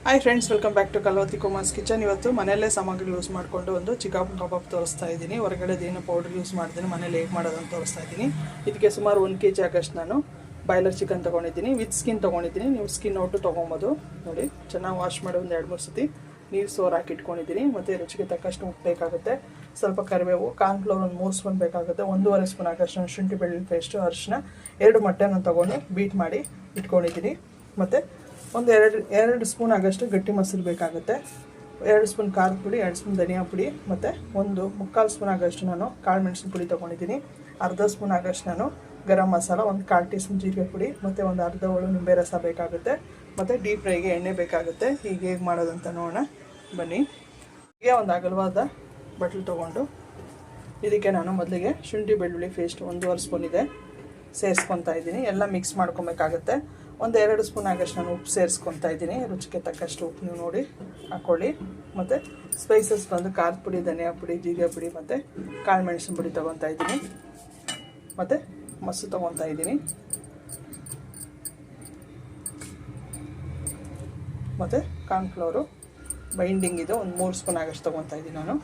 Hi friends, welcome back to Kalavathi Kumar's kitchen. ಇವತ್ತು ಮನೆಯಲ್ಲೇ ಸಾಮಗ್ರಿ ಯೂಸ್ ಮಾಡಿಕೊಂಡು ಒಂದು ಚಿಕನ್ ಕಬಾಬ್ ತೋರಿಸ್ತಾ ಇದ್ದೀನಿ. ಹೊರಗಡೆದೇನು ಪೌಡರ್ ಯೂಸ್ ಮಾಡಿದ್ದೀನಿ, ಮನೇಲಿ ಹೇಗೆ ಮಾಡೋದಂತ ತೋರಿಸ್ತಾ ಇದ್ದೀನಿ. ಇದಕ್ಕೆ ಸುಮಾರು 1 kg ಆಗಷ್ಟು ನಾನು ಬಾಯ್ಲರ್ ಚಿಕನ್ ತೊಗೊಂಡಿದ್ದೀನಿ. ವಿತ್ ಸ್ಕಿನ್ ತೊಗೊಂಡಿದ್ದೀನಿ. ನೀವು ಸ್ಕಿನ್ ಔಟು ತೊಗೊಬೋದು. ನೋಡಿ, ಚೆನ್ನಾಗಿ ವಾಶ್ ಮಾಡಿ ಒಂದು 2-3 ಸತಿ ನೀರು ಸೋರು ಹಾಕಿ ಇಟ್ಕೊಂಡಿದ್ದೀನಿ. ಮತ್ತು ರುಚಿಗೆ ತಕ್ಕಷ್ಟು ಉಪ್ಪು ಬೇಕಾಗುತ್ತೆ, ಸ್ವಲ್ಪ ಕರಿಬೇವು, ಕಾರ್ನ್ಫ್ಲೋರ್ ಒಂದು 3 ಸ್ಪೂನ್ ಬೇಕಾಗುತ್ತೆ, 1.5 ಸ್ಪೂನ್ ಆಗಷ್ಟು ಶುಂಠಿ ಬೆಳ್ಳುಳ್ಳಿ ಪೇಸ್ಟು, ಅರಿಶಿನ, 2 ಮೊಟ್ಟೆನ ತೊಗೊಂಡು ಬೀಟ್ ಮಾಡಿ ಇಟ್ಕೊಂಡಿದ್ದೀನಿ. ಮತ್ತು ಒಂದು ಎರಡು ಸ್ಪೂನ್ ಆಗಷ್ಟು ಗಟ್ಟಿ ಮೊಸರು ಬೇಕಾಗುತ್ತೆ, 2 ಸ್ಪೂನ್ ಖಾರದ ಪುಡಿ, 2 ಸ್ಪೂನ್ ಧನಿಯಾ ಪುಡಿ, ಮತ್ತು 1 ಸ್ಪೂನ್ ಆಗಷ್ಟು ನಾನು ಕಾಳು ಮೆಣಸಿನ ಪುಡಿ ತೊಗೊಂಡಿದ್ದೀನಿ. ಅರ್ಧ ಸ್ಪೂನ್ ಆಗಷ್ಟು ನಾನು ಗರಂ ಮಸಾಲ, 1/4 ಟೀ ಸ್ಪೂನ್ ಜೀರಿಗೆ ಪುಡಿ, ಮತ್ತು ಒಂದು ಅರ್ಧ ಹೋಳು ನಿಂಬೆ ರಸ ಬೇಕಾಗುತ್ತೆ. ಮತ್ತು ಡೀಪ್ ಫ್ರೈಗೆ ಎಣ್ಣೆ ಬೇಕಾಗುತ್ತೆ. ಈಗ ಹೇಗೆ ಮಾಡೋದಂತ ನೋಡೋಣ ಬನ್ನಿ. ಹೀಗೆ ಒಂದು ಅಗಲವಾದ ಬಟ್ಲು ತೊಗೊಂಡು ಇದಕ್ಕೆ ನಾನು ಮೊದಲಿಗೆ ಶುಂಠಿ ಬೆಳ್ಳುಳ್ಳಿ ಪೇಸ್ಟ್ 1.5 ಸ್ಪೂನ್ ಇದೆ ಸೇರಿಸ್ಕೊತಾ ಇದ್ದೀನಿ. ಎಲ್ಲ ಮಿಕ್ಸ್ ಮಾಡ್ಕೊಬೇಕಾಗುತ್ತೆ. 1-2 ಸ್ಪೂನ್ ಆಗಷ್ಟು ನಾನು ಉಪ್ಪು ಸೇರಿಸ್ಕೊತಾ ಇದ್ದೀನಿ. ರುಚಿಗೆ ತಕ್ಕಷ್ಟು ಉಪ್ಪು ನೀವು ನೋಡಿ ಹಾಕ್ಕೊಳ್ಳಿ. ಮತ್ತು ಸ್ಪೈಸಸ್ ಬಂದು ಖಾರದ ಪುಡಿ, ಧನಿಯಾ ಪುಡಿ, ಜೀರಿಗೆ ಪುಡಿ, ಮತ್ತು ಕಾಳು ಮೆಣಸಿನ ಪುಡಿ ತೊಗೊತಾ ಇದ್ದೀನಿ. ಮತ್ತು ಮೊಸರು ತೊಗೊತಾ ಇದ್ದೀನಿ. ಮತ್ತು ಕಾರ್ನ್ಫ್ಲೋರು ಬೈಂಡಿಂಗ್ ಇದು 3 ಸ್ಪೂನ್ ಆಗಷ್ಟು ತೊಗೊತಾ ಇದ್ದೀನಿ ನಾನು.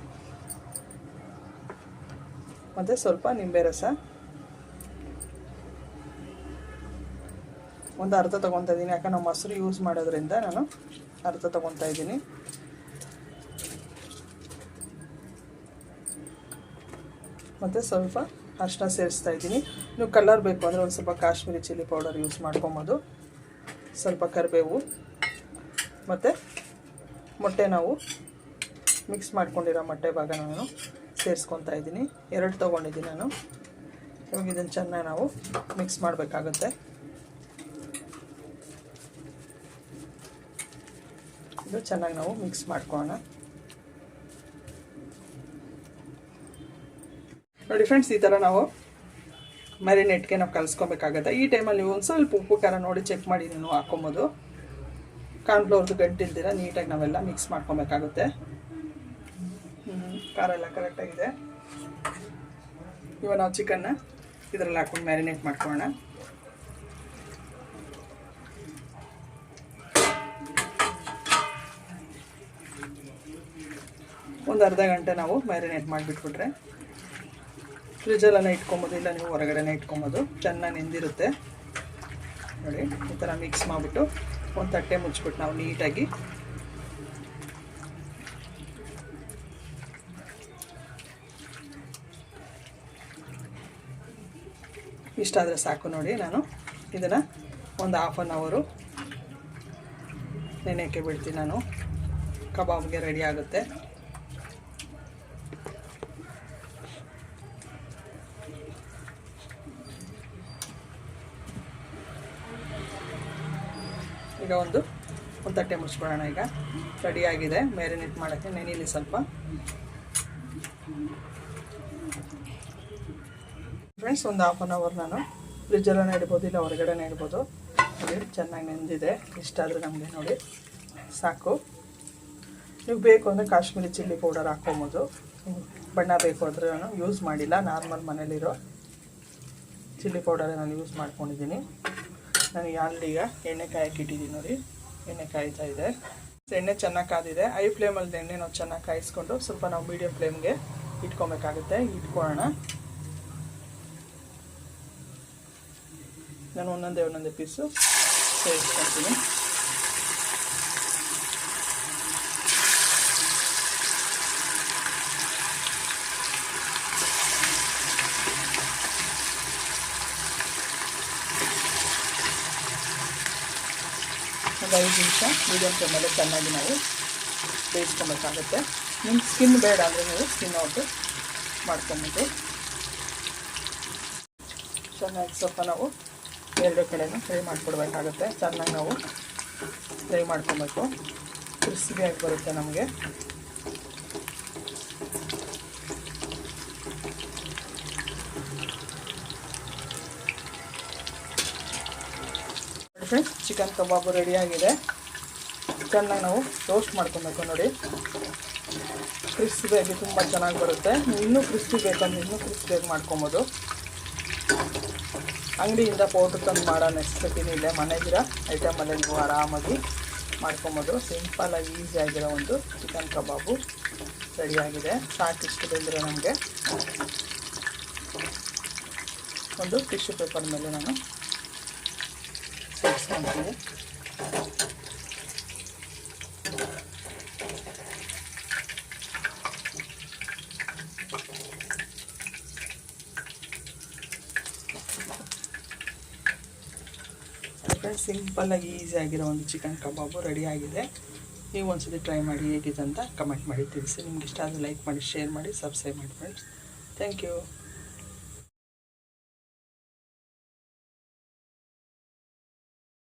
ಮತ್ತು ಸ್ವಲ್ಪ ನಿಂಬೆ ರಸ ಒಂದು ಅರ್ಧ ತೊಗೊತಾ ಇದ್ದೀನಿ. ಯಾಕಂದ್ರೆ ನಾವು ಮೊಸರು ಯೂಸ್ ಮಾಡೋದ್ರಿಂದ ನಾನು ಅರ್ಧ ತೊಗೊತಾ ಇದ್ದೀನಿ. ಮತ್ತು ಸ್ವಲ್ಪ ಅರಿಶಿನ ಸೇರಿಸ್ತಾ ಇದ್ದೀನಿ. ನೀವು ಕಲರ್ ಬೇಕು ಅಂದರೆ ಒಂದು ಸ್ವಲ್ಪ ಕಾಶ್ಮೀರಿ ಚಿಲ್ಲಿ ಪೌಡರ್ ಯೂಸ್ ಮಾಡ್ಕೊಬೋದು. ಸ್ವಲ್ಪ ಕರಿಬೇವು ಮತ್ತು ಮೊಟ್ಟೆ ನಾವು ಮಿಕ್ಸ್ ಮಾಡ್ಕೊಂಡಿರೋ ಮೊಟ್ಟೆ ಭಾಗ ನಾನು ಸೇರಿಸ್ಕೊತಾ ಇದ್ದೀನಿ. 2 ತೊಗೊಂಡಿದ್ದೀನಿ ನಾನು. ಇವಾಗ ಇದನ್ನು ಚೆನ್ನಾಗಿ ನಾವು ಮಿಕ್ಸ್ ಮಾಡಬೇಕಾಗುತ್ತೆ. ಇದು ಚೆನ್ನಾಗಿ ನಾವು ಮಿಕ್ಸ್ ಮಾಡ್ಕೊಳ್ಳೋಣ. ನೋಡಿ ಫ್ರೆಂಡ್ಸ್, ಈ ಥರ ನಾವು ಮ್ಯಾರಿನೇಟ್ಗೆ ನಾವು ಕಲಿಸ್ಕೊಬೇಕಾಗತ್ತೆ. ಈ ಟೈಮಲ್ಲಿ ನೀವು ಒಂದು ಸ್ವಲ್ಪ ಉಪ್ಪು ಖಾರ ನೋಡಿ ಚೆಕ್ ಮಾಡಿ ನೀವು ಹಾಕ್ಕೊಬೋದು. ಕಾರ್ನ್ಫ್ಲೋರ್ದು ಗಂಟಿಲ್ದಿರ ನೀಟಾಗಿ ನಾವೆಲ್ಲ ಮಿಕ್ಸ್ ಮಾಡ್ಕೊಬೇಕಾಗುತ್ತೆ. ಖಾರ ಎಲ್ಲ ಕರೆಕ್ಟಾಗಿದೆ. ಇವಾಗ ನಾವು ಚಿಕನ್ನ ಇದರಲ್ಲಿ ಹಾಕ್ಕೊಂಡು ಮ್ಯಾರಿನೇಟ್ ಮಾಡ್ಕೊಳ್ಳೋಣ. ಒಂದು ಅರ್ಧ ಗಂಟೆ ನಾವು ಮ್ಯಾರಿನೇಟ್ ಮಾಡಿಬಿಟ್ಬಿಟ್ರೆ ಫ್ರಿಜ್ಜಲ್ಲೆಲ್ಲ ಇಟ್ಕೊಬೋದು, ಇಲ್ಲ ನೀವು ಹೊರಗಡೆನೇ ಇಟ್ಕೊಬೋದು. ಚೆನ್ನಾಗಿ ನೆಂದಿರುತ್ತೆ. ನೋಡಿ, ಈ ಥರ ಮಿಕ್ಸ್ ಮಾಡಿಬಿಟ್ಟು ಒಂದು ತಟ್ಟೆ ಮುಚ್ಚಿಬಿಟ್ಟು ನಾವು ನೀಟಾಗಿ ಇಷ್ಟಾದರೆ ಸಾಕು. ನೋಡಿ, ನಾನು ಇದನ್ನು ಒಂದು 1/2 ಅವರು ನೆನೆಯೋಕ್ಕೆ ಬಿಡ್ತೀನಿ. ನಾನು ಕಬಾಬ್ಗೆ ರೆಡಿ ಆಗುತ್ತೆ. ಈಗ ಒಂದು ತಟ್ಟೆ ಮುಚ್ಕೊಳ್ಳೋಣ. ಈಗ ರೆಡಿಯಾಗಿದೆ ಮ್ಯಾರಿನೇಟ್ ಮಾಡೋಕ್ಕೆ. ನೆನೆಯಲ್ಲಿ ಸ್ವಲ್ಪ ಫ್ರೆಂಡ್ಸ್, ಒಂದು 1/2 ಅವರ್ ನಾನು ಫ್ರಿಜ್ಜಲ್ಲೇ ಇಡ್ಬೋದು, ಇಲ್ಲ ಹೊರಗಡೆನೇ ಇಡ್ಬೋದು. ನೋಡಿ, ಚೆನ್ನಾಗಿ ನೆಂದಿದೆ. ಇಷ್ಟಾದರೆ ನಮಗೆ ನೋಡಿ ಸಾಕು. ನೀವು ಬೇಕು ಅಂದರೆ ಕಾಶ್ಮೀರಿ ಚಿಲ್ಲಿ ಪೌಡರ್ ಹಾಕ್ಕೊಬೋದು. ಬಣ್ಣ ಬೇಕು ಅಂದರೆ ನಾನು ಯೂಸ್ ಮಾಡಿಲ್ಲ, ನಾರ್ಮಲ್ ಮನೇಲಿರೋ ಚಿಲ್ಲಿ ಪೌಡರೇ ನಾನು ಯೂಸ್ ಮಾಡ್ಕೊಂಡಿದ್ದೀನಿ. ನನಗೆ ಈಗ ಎಣ್ಣೆ ಕಾಯಕ್ಕೆ ಇಟ್ಟಿದ್ದೀನಿ. ನೋಡಿ, ಎಣ್ಣೆ ಕಾಯ್ತಾ ಇದೆ. ಎಣ್ಣೆ ಚೆನ್ನಾಗಿ ಕಾದಿದೆ. ಐ ಫ್ಲೇಮಲ್ಲಿ ಎಣ್ಣೆ ನಾವು ಚೆನ್ನಾಗಿ ಕಾಯಿಸ್ಕೊಂಡು ಸ್ವಲ್ಪ ನಾವು ಮೀಡಿಯಮ್ ಫ್ಲೇಮ್ಗೆ ಇಟ್ಕೊಬೇಕಾಗುತ್ತೆ. ಇಟ್ಕೊಳ್ಳೋಣ. ನಾನು ಒಂದೊಂದೇ ಪೀಸು ಸೇರಿಸ್ಕೊತೀನಿ. ಒಂದು 5 ನಿಮಿಷ ಮೀಡಿಯಮ್ ಫ್ಲೇಮಲ್ಲೇ ಚೆನ್ನಾಗಿ ನಾವು ಬೇಯಿಸ್ಕೊಬೇಕಾಗುತ್ತೆ. ನಿಮ್ಮ ಸ್ಕಿನ್ ಬೇಡ ಅಂದರೆ ನೀವು ಸ್ಕಿನ್ ಔಟು ಮಾಡ್ಕೊಬೋದು. ಚೆನ್ನಾಗಿ ಸ್ವಲ್ಪ ನಾವು 2 ಕಡೆನೂ ಫ್ರೈ ಮಾಡಿಕೊಡ್ಬೇಕಾಗುತ್ತೆ. ಚೆನ್ನಾಗಿ ನಾವು ಫ್ರೈ ಮಾಡ್ಕೊಬೇಕು. ಕ್ರಿಸ್ಪಿಯಾಗಿ ಬರುತ್ತೆ ನಮಗೆ. ಫ್ರೆಂಡ್ಸ್, ಚಿಕನ್ ಕಬಾಬು ರೆಡಿಯಾಗಿದೆ. ಚೆನ್ನಾಗಿ ನಾವು ರೋಸ್ಟ್ ಮಾಡ್ಕೊಬೇಕು. ನೋಡಿ, ಕ್ರಿಸ್ಪಿಯಾಗಿ ತುಂಬ ಚೆನ್ನಾಗಿ ಬರುತ್ತೆ. ಇನ್ನೂ ಕ್ರಿಸ್ಪಿ ಬೇಕಂದ್ರೆ ಇನ್ನೂ ಕ್ರಿಸ್ಪಿಯಾಗಿ ಮಾಡ್ಕೊಬೋದು. ಅಂಗಡಿಯಿಂದ ಪೌಡ್ರ್ ತಂದು ಮಾಡೋ ನೆಸೆಸಿಟಿನೇ ಇಲ್ಲ. ಮನೆಗಿರೋ ಐಟಮಲ್ಲೇ ನೀವು ಆರಾಮಾಗಿ ಮಾಡ್ಕೊಬೋದು. ಸಿಂಪಲಾಗಿ ಈಸಿಯಾಗಿರೋ ಒಂದು ಚಿಕನ್ ಕಬಾಬು ರೆಡಿಯಾಗಿದೆ. ಸಾಕಿಷ್ಟು ಬೆಂದರೆ ನಮಗೆ ಒಂದು ಟಿಶ್ಯೂ ಪೇಪರ್ ಮೇಲೆ ನಾನು ಸೇರಿಸ್ಕೊತೀನಿ. ಸಿಂಪಲ್ಲಾಗಿ ಈಸಿಯಾಗಿರೋ ಒಂದು ಚಿಕನ್ ಕಬಾಬು ರೆಡಿಯಾಗಿದೆ. ನೀವು ಒಂದ್ಸತಿ ಟ್ರೈ ಮಾಡಿ ಹೇಗಿದೆ ಅಂತ ಕಮೆಂಟ್ ಮಾಡಿ ತಿಳಿಸಿ. ನಿಮ್ಗೆ ಇಷ್ಟ ಆದರೆ ಲೈಕ್ ಮಾಡಿ, ಶೇರ್ ಮಾಡಿ, ಸಬ್ಸ್ಕ್ರೈಬ್ ಮಾಡಿ ಫ್ರೆಂಡ್ಸ್. Thank you.